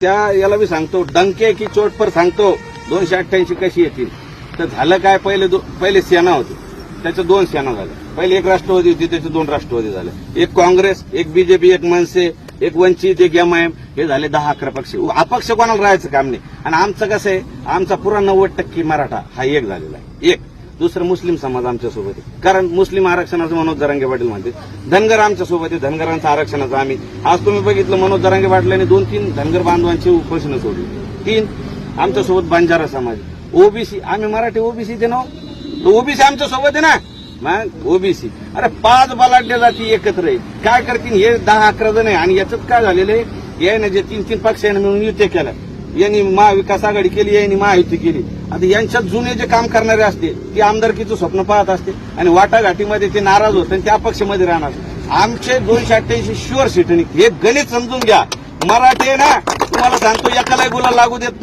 त्या याला मी सांगतो, डंके की चोट पर सांगतो 288 कशी येतील. तर झालं काय, पहिले सेना होती, त्याच्या 2 सेना झाल्या. पहिले एक राष्ट्रवादी होती, त्याचे 2 राष्ट्रवादी झाले. एक काँग्रेस, एक बीजेपी, एक मनसे, एक वंचित, एक एमआयएम, हे झाले 10-11 पक्ष. अपक्ष कोणाला राहायचं काम नाही. आणि आमचं कसं आहे, आमचा पुरा 90% मराठा हा एक झालेला आहे. एक दुसरं मुस्लिम समाज आमच्यासोबत आहे. कारण मुस्लिम आरक्षणाचं मनोज जरांगे पाटील म्हणते. धनगर आमच्यासोबत आहे, धनगरांचं आरक्षणाचं आम्ही. आज तुम्ही बघितलं, मनोज जरांगे पाटलांनी 2-3 धनगर बांधवांची उपोषणं सोडली. 3 आमच्यासोबत बंजारा समाज, ओबीसी, आम्ही मराठी ओबीसी ते ना, ओबीसी आमच्यासोबत आहे ना. मग ओबीसी, अरे 5 बलाढ्य जाती एकत्र आहे. काय करतील हे 10-11 जण आहे. आणि याच्यात काय झालेलं आहे, याने जे 3-3 पक्ष मिळून युती केलं, यांनी महाविकास आघाडी केली, यांनी महायुती केली. आता यांच्यात जुने जे काम करणारे असते ते आमदारकीचं स्वप्न पाहत असते आणि वाटाघाटीमध्ये ते नाराज होते आणि त्या पक्षामध्ये राहणार. आमचे 288 शुअर सीट. हे गणित समजून घ्या. मराठी आहे ना, तुम्हाला सांगतो, एकाला गुलाल लागू देत